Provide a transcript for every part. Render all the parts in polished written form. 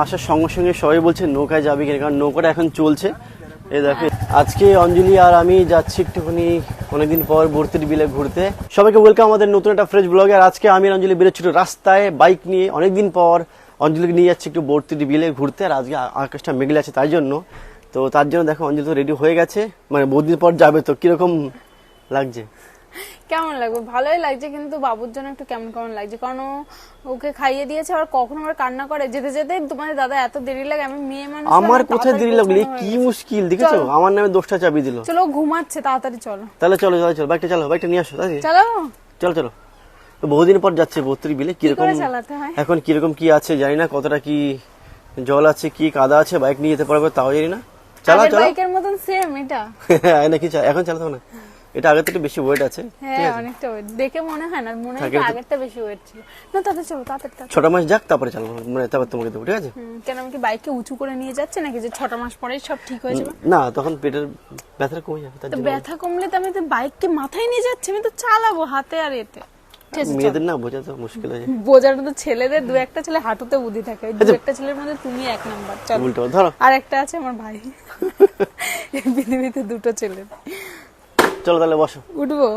আসার সঙ্গে সঙ্গে সবাই বলছে নৌকায় যাবি কিনা, কারণ নৌকাটা এখন চলছে। এই দেখো আজকে অঞ্জলি আর আমি যাচ্ছি একটুখানি অনেকদিন পর বর্তির বিলে ঘুরতে। সবাইকে ওয়েলকাম আমাদের নতুন একটা ফ্রেশ ব্লগে। আর আজকে আমি আর অঞ্জলি বেরোচ্ছি রাস্তায় বাইক নিয়ে, অনেকদিন পর অঞ্জলিকে নিয়ে যাচ্ছি একটু বর্তির বিলে ঘুরতে। আর আজকে আকাশটা মেঘলা আছে তাই জন্য, তো তার জন্য দেখো অঞ্জলি তো রেডি হয়ে গেছে, মানে বহুদিন পর যাবে। তো কিরকম লাগছে? কেমন লাগবে? ভালোই লাগছে, কিন্তু বাবুর জন্য একটু কেমন কেমন লাগছে, কারণ ওকে খাইয়ে দিয়েছে আর কখনো আবার কান্না করে। যেতে যেতে তোমাদের দাদা এত দেরি লাগে, আমি মেয়ে মানুষ, আমার কোথায় দেরি লাগলো, কি মুশকিল দেখেছো, আমার নামে দোষটা চাবি দিল। চলো ঘুমাচ্ছে, তাড়াতাড়ি চলো। তাহলে চলো চলো চলো, বাইকটা চালো, বাইকটা নিয়ে আসো। চলো চলো চলো। তো বহুদিন পর যাচ্ছে বর্তির বিলে, কিরকম চালাতে হয় এখন, কিরকম কি আছে জানি না, কতটা কি জল আছে, কি কাদা আছে, বাইক নিয়ে যেতে পারবে তাও জানি না। চালা চালা, বাইকের মতন সেম এটা নাকি এখন চালাতে হবে না, এটা আগের থেকে বেশি ওয়েট আছে। হ্যাঁ অনেকটা ওয়েট, দেখে মনে হয় না, মনে হয় আগেরটা বেশি ওয়েট ছিল না। তাতে চলো তাড়াতাড়ি। 6টা মাস যাক তারপরে চালাবো, মানে তারপর তোমাকে দেবো, ঠিক আছে? কেন আমি কি বাইককে উঁচু করে নিয়ে যাচ্ছে নাকি যে 6টা মাস পরেই সব ঠিক হয়ে যাবে? না, তখন পেটের ব্যথা কমে যাবে। তো ব্যথা কমলে তো আমি তো বাইককে মাথায় নিয়ে যাচ্ছি, আমি তো চালাবো হাতে আর এতে। মেয়েদের না বোঝা তো মুশকিল আছে, বোঝাটা তো ছেলেদের, দু একটা ছেলে হাঁটুতে বুদ্ধি থাকে, দু একটা ছেলের মধ্যে তুমি এক নাম্বার। চলো উল্টো ধরো, আর একটা আছে আমার ভাই। পৃথিবীতে দুটো ছেলে। চলো তাহলে বসো, উঠবো।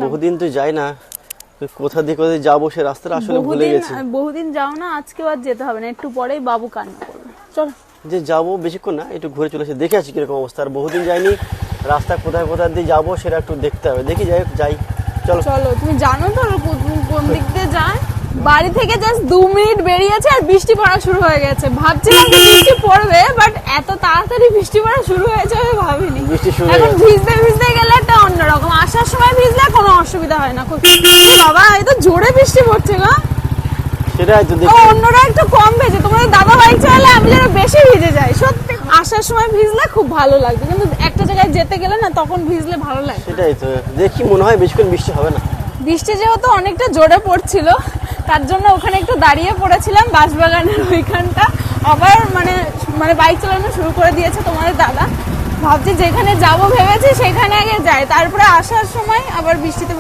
বহুদিন তো যাই না, কোথা দিয়ে কোথায় যাবো সে রাস্তাটা আসলে ভুলে গেছি। বহুদিন যাও না, আজকে আর যেতে হবে না, একটু পরেই বাবু কান্না করবে। চলো যে যাবো বেশিক্ষণ না, একটু ঘুরে চলে এসে দেখে আসি কিরকম অবস্থা। আর বহুদিন যাইনি, রাস্তা কোথায় কোথায় দিয়ে যাবো সেটা একটু দেখতে হবে, দেখি যাই। চলো চলো, তুমি জানো তো কোন দিক দিয়ে যায়? বাড়ি থেকে জাস্ট 2 মিনিট বেরিয়েছে আর বৃষ্টি পড়া শুরু হয়ে গেছে। ভাবছিলাম যে বৃষ্টি পড়বে, বাট এত তাড়াতাড়ি বৃষ্টি পড়া শুরু হয়েছে আমি ভাবিনি। এখন ভিজতে ভিজতে গেলে একটা অন্যরকম, আসার সময় ভিজলে কোনো অসুবিধা হয় না। বাবা এই তো জোরে বৃষ্টি পড়ছে গো। সেটাই তো দেখি, অন্যরা একটু কম ভেজে, তোমাদের দাদা বাইক চালালে আমি যেন বেশি ভিজে যাই। সত্যি আসার সময় ভিজলে খুব ভালো লাগবে, কিন্তু একটা জায়গায় যেতে গেলে না তখন ভিজলে ভালো লাগে। সেটাই তো দেখি, মনে হয় বেশিক্ষণ বৃষ্টি হবে না। বৃষ্টি যেহেতু অনেকটা জোরে পড়ছিল, তার জন্য ওখানে একটু দাঁড়িয়ে পড়েছিলাম বাঁশবাগানের ওইখানটা। আবার মানে বাইক চালানো শুরু করে দিয়েছে তোমাদের দাদা। ভাবছি যেখানে যাবো ভেবেছি সেখানে আগে যাই, তারপরে আসার সময় আবার বৃষ্টিতে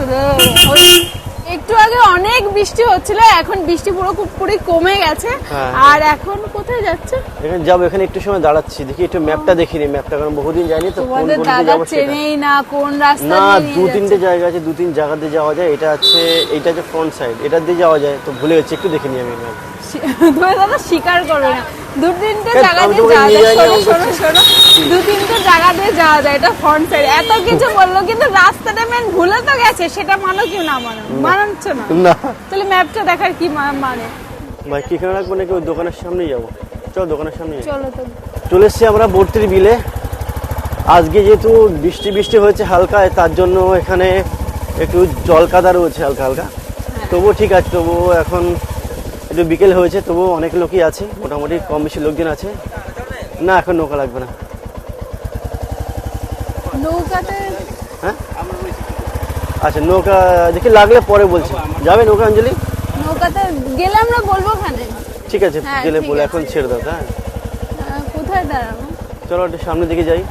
একটু আগে অনেক বৃষ্টি হচ্ছিল, এখন বৃষ্টি পুরোপুরি কমে গেছে। আর এখন কোথায় যাচ্ছে? এখানে যাবো, এখানে একটু সময় দাঁড়াচ্ছি, দেখি একটু ম্যাপটা দেখিনি, ম্যাপটা কারণ বহুদিন যাইনি তো। তোমাদের দাদা চেনেই না কোন রাস্তা না, দিয়ে 2-3টে জায়গা আছে, 2-3 জায়গা দিয়ে যাওয়া যায়। এটা আছে ফ্রন্ট সাইড, এটা দিয়ে যাওয়া যায়, তো ভুলে গেছি, একটু দেখিনি আমি। তোমার দাদা স্বীকার করবে না, 2-3টে জায়গা দিয়ে যাওয়া যায়। শোনো 2-3টে জায়গা দিয়ে যাওয়া যায়, এটা ফ্রন্ট সাইড। এত কিছু বললো, কিন্তু রাস্তাটা মেন ভুলে তো গেছে, সেটা মানো কি না মানাচ্ছ না। তাহলে ম্যাপটা দেখার কি মানে? ভাই কি এখানে রাখবো নাকি ওই দোকানের সামনেই যাবো? চলো দোকানের সামনে চলো। তো চলে এসছি আমরা বর্তির বিলে। আজকে যেহেতু বৃষ্টি হয়েছে হালকা, তার জন্য এখানে একটু জল কাদা রয়েছে হালকা হালকা। তবুও ঠিক আছে, তবুও এখন একটু বিকেল হয়েছে, তবুও অনেক লোকই আছে, মোটামুটি কম বেশি লোকজন আছে। না এখন নৌকা লাগবে না। নৌকাতে হ্যাঁ আচ্ছা, নৌকা দেখি লাগলে পরে বলছি। যাবে নৌকা অঞ্জলি? নৌকাতে গেলে আমরা বলবো ওখানে। ঠিক আছে, গেলে বলে, এখন ছেড়ে দাও। হ্যাঁ কোথায় দাঁড়াবো? চলো একটু সামনের দিকে যাই,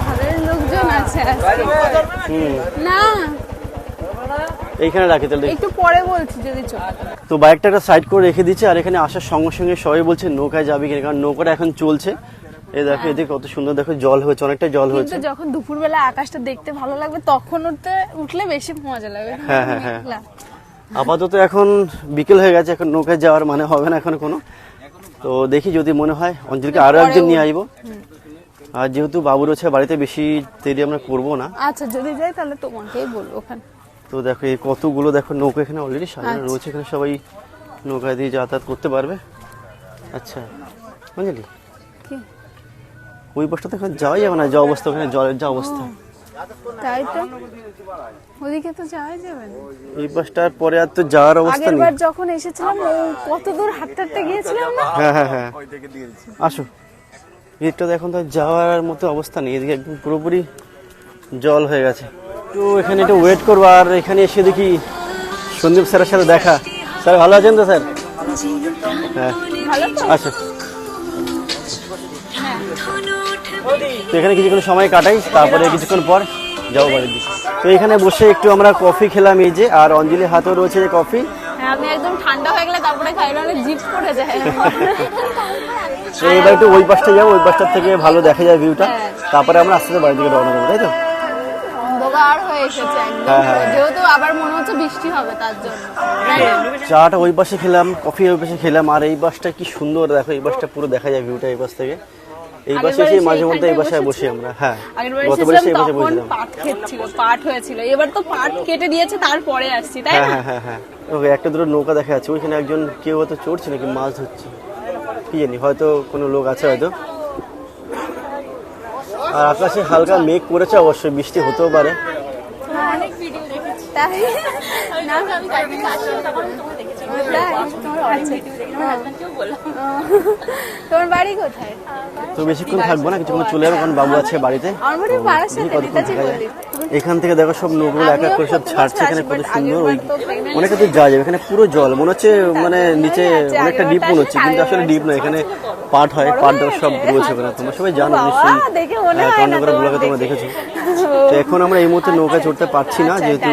ঘরের লোকজন আছে। না এইখানে রাখি তাহলে, একটু পরে বলছি যদি চলে। তো বাইকটা একটা সাইড করে রেখে দিচ্ছে। আর এখানে আসার সঙ্গে সঙ্গে সবাই বলছে নৌকায় যাবি কিনা, কারণ নৌকাটা এখন চলছে। এই দেখো এদিকে কত সুন্দর, দেখো জল হয়েছে, অনেকটা জল হয়েছে। কিন্তু যখন দুপুরবেলা আকাশটা দেখতে ভালো লাগবে তখন উঠলে বেশি মজা লাগবে। হ্যাঁ আপাতত এখন বিকেল হয়ে গেছে, এখন নৌকায় যাওয়ার মানে হবে না এখন কোনো। তো দেখি যদি মনে হয় অঞ্জলিকে আরো একজন নিয়ে আসবো। আর যেহেতু বাবু রয়েছে বাড়িতে, বেশি দেরি আমরা করবো না। আচ্ছা যদি যাই তাহলে তোমাকেই বলবো ওখানে। তো দেখো এই কতগুলো, দেখো নৌকা এখানে অলরেডি সাজানো রয়েছে, এখানে সবাই নৌকা দিয়ে যাতায়াত করতে পারবে। আচ্ছা অঞ্জলি, ওই পাশটাতে এখন যাওয়াই যাবে না, যা অবস্থা ওখানে জলের যা অবস্থা। তাই তো, ওদিকে তো যাওয়া যাবে না। এই পাশটার পরে আর তো যাওয়ার অবস্থা নেই। আগেরবার যখন এসেছিলাম কত দূর হাঁটতে হাঁটতে গিয়েছিলাম না? হ্যাঁ আসো। এদিকটা এখন তো যাওয়ার মতো অবস্থা নেই, এদিকে একদম পুরোপুরি জল হয়ে গেছে। তো এখানে একটু ওয়েট করবো। আর এখানে এসে দেখি সন্দীপ স্যারের সাথে দেখা। স্যার ভালো আছেন তো স্যার? হ্যাঁ আসো। তো এখানে কিছুক্ষণ সময় কাটাই, তারপরে কিছুক্ষণ পর যাবো বাড়ির দিকে। তো এখানে বসে একটু আমরা কফি খেলাম এই যে, আর অঞ্জলির হাতেও রয়েছে যে কফি। আমি একদম ঠান্ডা হয়ে গেলে তারপরে খাইলে অনেক জিপ পড়ে যায়। তো এবার একটু ওই পাশটা যাবো, ওই পাশটার থেকে ভালো দেখা যায় ভিউটা, তারপরে আমরা আস্তে আস্তে বাড়ির দিকে রওনা দেবো, তাই তো? অন্ধকার হয়ে এসেছে একদম, যেহেতু আবার মনে হচ্ছে বৃষ্টি হবে তার জন্য। চাটা ওই পাশে খেলাম, কফি ওই পাশে খেলাম, আর এই বাসটা কি সুন্দর দেখো, এই বাসটা পুরো দেখা যায় ভিউটা এই পাশ থেকে। এই পাশে এসে মাঝে মধ্যে এই বাসায় বসি আমরা। হ্যাঁ, গতবার এসে এই বাসে বসেছিলাম। পাট খেচ্ছিল, পাট হয়েছিল, এবার তো পাট কেটে দিয়েছে তারপরে আসছি, তাই না? হ্যাঁ হ্যাঁ হ্যাঁ, ওকে একটা দুটো নৌকা দেখা যাচ্ছে, ওইখানে একজন কেউ হয়তো চড়ছে নাকি মাছ ধরছে, কি জানি, হয়তো কোনো লোক আছে হয়তো। আর আকাশে হালকা মেঘ করেছে, অবশ্যই বৃষ্টি হতেও পারে। অনেক ভিডিও দেখেছি, তাই না? আমি তোমার বাড়ি কোথায়? তো বেশিক্ষণ থাকবো না, কিছুক্ষণ চলে যাবো, কারণ বাবু আছে বাড়িতে। এখান থেকে দেখো সব নৌকগুলো এক এক করে সব ছাড়ছে, এখানে কত সুন্দর। ওই অনেক দূর যাওয়া যাবে, এখানে পুরো জল মনে হচ্ছে, মানে নিচে অনেকটা ডিপ মনে হচ্ছে, কিন্তু আসলে ডিপ নয়, এখানে পাট হয়, পাট দেওয়া সব রয়েছে ওখানে। তোমরা সবাই জানো নিশ্চয়ই, কর্ণগড়া ব্লগে তোমরা দেখেছো। তো এখন আমরা এই মুহূর্তে নৌকা চড়তে পারছি না, যেহেতু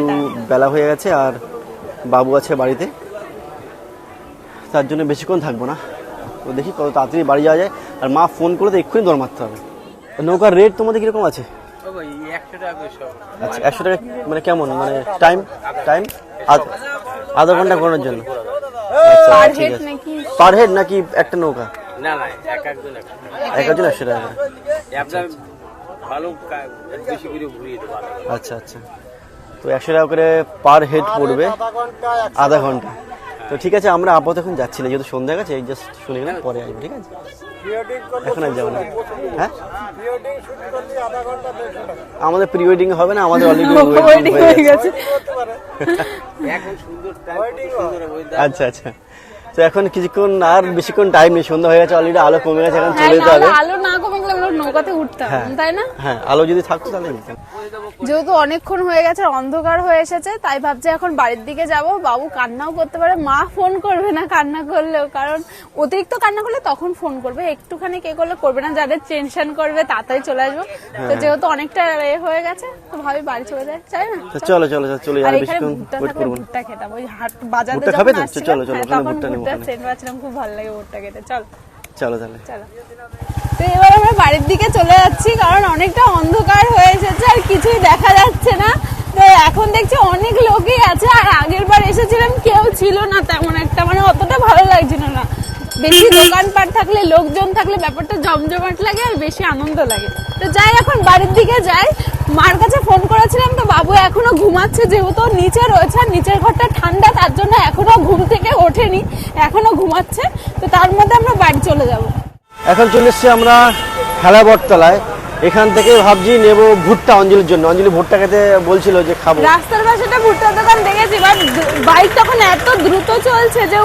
বেলা হয়ে গেছে আর বাবু আছে বাড়িতে, তার জন্য বেশিক্ষণ থাকবো না। তো দেখি কত তাড়াতাড়ি বাড়ি যাওয়া যায়। আর মা ফোন করলে তো এক্ষুনি দৌড় মারতে হবে। নৌকার রেট তোমাদের কিরকম আছে? আচ্ছা, 100 টাকা মানে কেমন, মানে টাইম টাইম আধা ঘন্টা করার জন্য? আচ্ছা ঠিক আছে। পার হেড নাকি একটা নৌকা? না না, এক একজন 100 টাকা। ভালো বেশি করে ঘুরিয়ে দেবো। আচ্ছা আচ্ছা, তো 100 টাকা করে পার হেড পড়বে, আধা ঘন্টা। তো ঠিক আছে, আমরা আপাতত এখন যাচ্ছি না, যেহেতু সন্ধ্যা গেছে, এই জাস্ট শুনে গেলাম, পরে আসবো, ঠিক আছে? এখন আর যাবো না। হ্যাঁ, আমাদের প্রি ওয়েডিং হবে না, আমাদের অলরেডি হয়ে গেছে। আচ্ছা আচ্ছা, তো এখন কিছুক্ষণ আর বেশিক্ষণ টাইম নেই, সন্ধ্যা হয়ে গেছে অলরেডি, আলো কমে গেছে, এখন চলে যেতে হবে। আলো না কমে গেলে আমরা নৌকাতে উঠতাম, তাই না? হ্যাঁ, আলো যদি থাকতো তাহলে যেতাম। যেহেতু অনেকক্ষণ হয়ে গেছে, অন্ধকার হয়ে এসেছে, তাই ভাবছি এখন বাড়ির দিকে যাব। বাবু কান্নাও করতে পারে, মা ফোন করবে না কান্না করলেও, কারণ অতিরিক্ত কান্না করলে তখন ফোন করবে, একটুখানি কে করলে করবে না, যাদের টেনশন করবে তাড়াতাড়ি চলে আসবো। তো যেহেতু অনেকটা হয়ে গেছে, তো ভাবি বাড়ি চলে যায়, চাই না? চলো চলো চলে যাই, বেশিক্ষণ ওয়েট করব না। ভুট্টা খেতাম ওই হাট বাজারে, ভুট্টা খাবে তো? চলো চলো, ওখানে ভুট্টা নেব, খুব ভালো লাগে ভুট্টা খেতে। চলো তাহলে চলো। তো এবার আমরা বাড়ির দিকে চলে যাচ্ছি, কারণ অনেকটা অন্ধকার হয়ে এসেছে আর কিছুই দেখা যাচ্ছে না। তো এখন দেখছি অনেক লোকই আছে, আর আগের বার এসেছিলাম কেউ ছিল না তেমন একটা, মানে অতটা ভালো লাগছিল না। বেশি দোকানপাট থাকলে, লোকজন থাকলে ব্যাপারটা জমজমাট লাগে আর বেশি আনন্দ লাগে। তো যাই, এখন বাড়ির দিকে যাই। মার কাছে ফোন করেছিলাম, তো বাবু এখনো ঘুমাচ্ছে, যেহেতু নিচে রয়েছে, নিচের ঘরটা ঠান্ডা, তার জন্য এখনো ঘুম থেকে ওঠেনি, এখনো ঘুমাচ্ছে। তো তার মধ্যে আমরা বাড়ি চলে যাব। এখন চলে এসছি আমরা খেলা বটতলায়, এখান থেকে ভাবছি নেব ভুট্টা অঞ্জলির জন্য। অঞ্জলি ভুট্টা খেতে বলছিল যে খাবো। রাস্তার পাশে একটা ভুট্টার দোকান দেখেছি, বাট বাইক তখন এত দ্রুত চলছে যে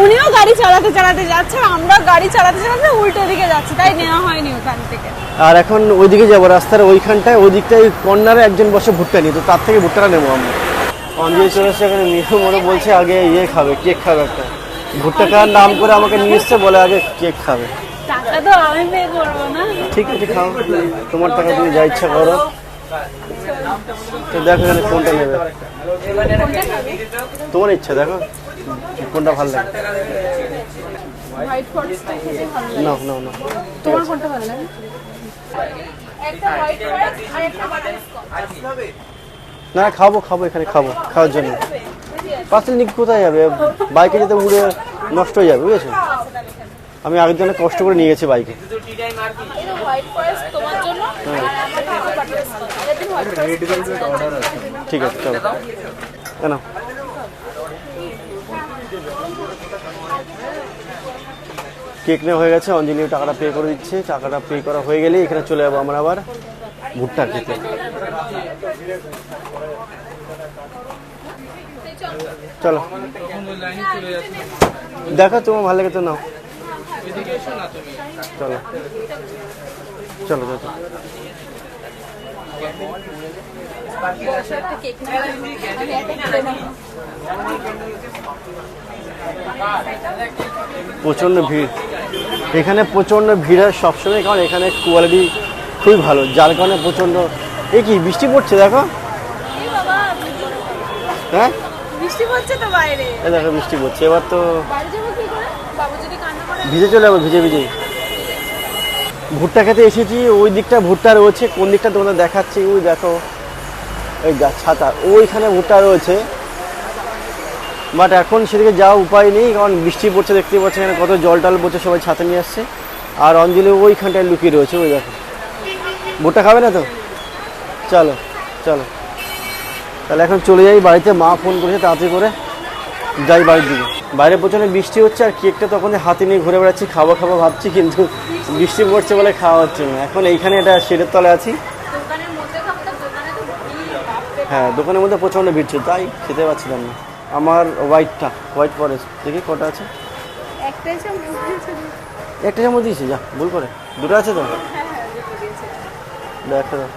উনিও গাড়ি চালাতে চালাতে যাচ্ছে, আমরা গাড়ি চালাতে চালাতে উল্টো দিকে যাচ্ছি, তাই নেওয়া হয়নি ওখান থেকে। আর এখন ওইদিকে যাবো, রাস্তার ওইখানটায়, ওই দিকটায় কর্নারে একজন বসে ভুট্টা নিই, তো তার থেকে ভুট্টাটা নেবো আমরা। অঞ্জলি চলে এসছে এখানে, নিয়ে মনে বলছে আগে খাবে, কেক খাবে একটা। ভুট্টা খাওয়ার নাম করে আমাকে নিয়ে এসছে, বলে আগে কেক খাবে। টাকা তো আমি পে করবো না। ঠিক আছে, খাও, তোমার টাকা তুমি যা ইচ্ছা করো। তো দেখো এখানে কোনটা নেবে, তোমার ইচ্ছা, দেখো কোনটা ভালো লাগে। না না না, তোমার কোনটা ভালো লাগে? একটা হোয়াইট ফরেস্ট আর একটা বাটারস্কচ। না, খাবো এখানে, খাওয়ার জন্য। পার্সেল নিয়ে কোথায় যাবে, বাইকে যেতে উড়ে নষ্ট হয়ে যাবে, বুঝেছো? আমি আগের জন্য কষ্ট করে নিয়ে গেছি বাইকে। ঠিক আছে, চলো কেন। কেক নেওয়া হয়ে গেছে, অঞ্জলি টাকাটা পে করে দিচ্ছে। টাকাটা পে করা হয়ে গেলে এখানে চলে যাবো আমরা আবার ভুট্টা খেতে। চলো, দেখো তোমার ভালো লাগে তো নাও। চলো চলো চলো। প্রচন্ড ভিড় এখানে, প্রচন্ড ভিড় হয় সবসময়, কারণ এখানে কোয়ালিটি খুবই ভালো, যার কারণে প্রচন্ড। এ কি বৃষ্টি পড়ছে দেখো। হ্যাঁ, বৃষ্টি পড়ছে তো বাইরে। এই দেখো বৃষ্টি পড়ছে, এবার তো বাড়ি যাবো কি করে? বাবু যদি কান্না করে। ভিজে চলে যাবো, ভিজে ভিজে। ভুট্টা খেতে এসেছি, ওই দিকটা ভুট্টা রয়েছে, কোন দিকটা তোমাদের দেখাচ্ছি, ওই দেখো ওই গাছ ছাতা, ওইখানে ভুট্টা রয়েছে। বাট এখন সেদিকে যাওয়া উপায় নেই, কারণ বৃষ্টি পড়ছে, দেখতে পাচ্ছি এখানে কত জল টল পড়ছে, সবাই ছাতা নিয়ে আসছে। আর অঞ্জলি ওইখানটায় লুকিয়ে রয়েছে, ওই দেখো। ভুট্টা খাবে না তো? চলো চলো তাহলে এখন চলে যাই বাড়িতে, মা ফোন করেছে তাড়াতাড়ি করে যাই বাড়ির দিকে। বাইরে প্রচণ্ড বৃষ্টি হচ্ছে, আর কেকটা তখন হাতে নিয়ে ঘুরে বেড়াচ্ছি, খাবো খাবো ভাবছি, কিন্তু বৃষ্টি পড়ছে বলে খাওয়া হচ্ছে না। এখন এইখানে একটা শেডের তলে আছি। দোকানের মধ্যে খাবো তো, দোকানে তো ভিড়, বাপরে। হ্যাঁ, দোকানের মধ্যে প্রচণ্ড ভিড় ছিল, তাই খেতে পাচ্ছিলাম না। আমার হোয়াইট ফরেস্ট দেখি কটা আছে। একটাই চামচ দিয়েছে। একটা চামচ দিয়েছি, যা ভুল করে। দুটো আছে তো? হ্যাঁ হ্যাঁ, দুটো দিয়েছে। দেখা দাও।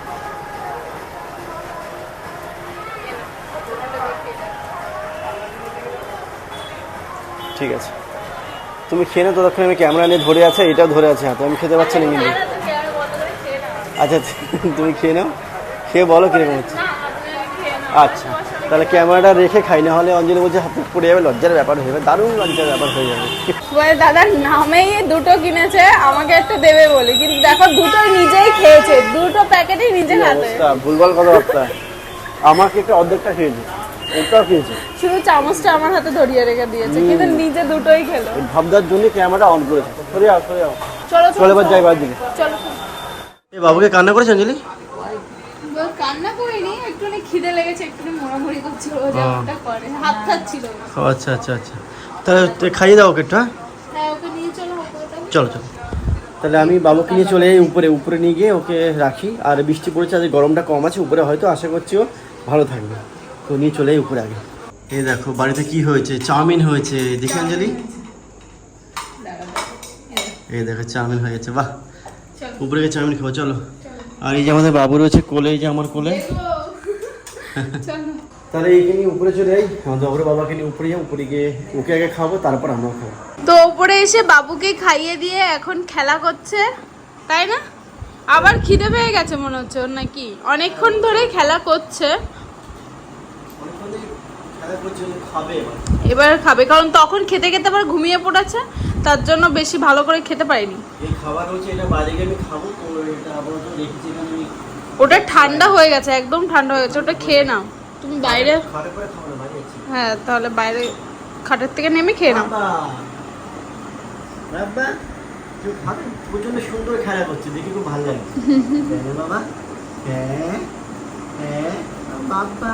ঠিক আছে, তুমি খেয়ে নাও, ততক্ষণ আমি ক্যামেরা নিয়ে ধরে আছে, এটাও ধরে আছে হাতে, আমি খেতে পারছি না কিন্তু। খেয়ে নাও তো, খেয়ে নাও, বন্ধ করে খেয়ে নাও। আচ্ছা তুমি খেয়ে নাও, খেয়ে বলো কিরকম হচ্ছে। না, আপনি খেয়ে নাও। আচ্ছা, তাহলে ক্যামেরাটা রেখে খাই, না হলে অঞ্জলি বলছে হাতে পড়ে যাবে, লজ্জার ব্যাপার হয়ে যাবে, দারুণ লজ্জার ব্যাপার হয়ে যাবে। বলে দাদার নামেই দুটো কিনেছে, আমাকে একটা দেবে বলে, কিন্তু দেখো দুটো নিজেই খেয়েছে, দুটো প্যাকেটই নিজে খাতে। অবস্থা, ভুলভাল কথাবার্তা। আমাকে একটা অর্ধেকটা খেয়েছে, ওটাও খেয়েছে। শুধু চামচটা আমার হাতে ধরিয়ে রেখে দিয়েছে, কিন্তু নিজে দুটোই খেলো। এই ভাবদার জন্য ক্যামেরাটা অন করেছে। সরে যাও সরে যাও, চলো চলে এবার যাই বাড়ির দিকে। চলো। এই বাবুকে কান্না করেছে অঞ্জলি? কান্না করিনি, একটুখানি খিদে লেগেছে, একটুখানি মোড়ামুড়ি করছিল, ও যেমনটা করে, হাত খাচ্ছিল। ও আচ্ছা আচ্ছা আচ্ছা, তাহলে তুই খাইয়ে দাও ওকে একটু। হ্যাঁ হ্যাঁ, ওকে নিয়ে চলো হাসপাতালে। চলো চলো, তাহলে আমি বাবুকে নিয়ে চলে যাই উপরে, উপরে নিয়ে গিয়ে ওকে রাখি। আর বৃষ্টি পড়েছে, আজ গরমটা কম আছে উপরে, হয়তো আশা করছি ও ভালো থাকবে। তো নিয়ে চলে যাই উপরে আগে। এই দেখো বাড়িতে কি হয়েছে, চাউমিন হয়েছে, দেখি অঞ্জলি। এই দেখো চাউমিন হয়েছে, বাহ। উপরে গিয়ে চাউমিন খাবো, চলো। আর এই যে আমাদের বাবু রয়েছে কোলে, এই যে আমার কোলে। তাহলে এইকে নিয়ে উপরে চলে যাই, আমাদের বাবুর বাবাকে নিয়ে উপরে যাই, উপরে গিয়ে ওকে আগে খাবো, তারপর আমরাও খাবো। তো উপরে এসে বাবুকে খাইয়ে দিয়ে এখন খেলা করছে, তাই না? আবার খিদে পেয়ে গেছে মনে হচ্ছে ওর, নাকি অনেকক্ষণ ধরে খেলা করছে। এবার খাবে, কারণ তখন খেতে খেতে আবার ঘুমিয়ে পড়েছে, তার জন্য বেশি ভালো করে খেতে পারিনি। এই খাবার হচ্ছে, এটা বাইরে গিয়ে আমি খাবো, তো এটা আপাতত রেখেছি এখানে। ওটা ঠান্ডা হয়ে গেছে, একদম ঠান্ডা হয়ে গেছে, ওটা খেয়ে নাও তুমি বাইরে। খাটে করে খাবো না, বাইরে আছি। হ্যাঁ, তাহলে বাইরে খাটের থেকে নেমে খেয়ে নাও। বাবা তুই খাবে, প্রচন্ড সুন্দর খেলা করছে, দেখি খুব ভালো লাগে। হ্যাঁ বাবা, হ্যাঁ হ্যাঁ বাবা।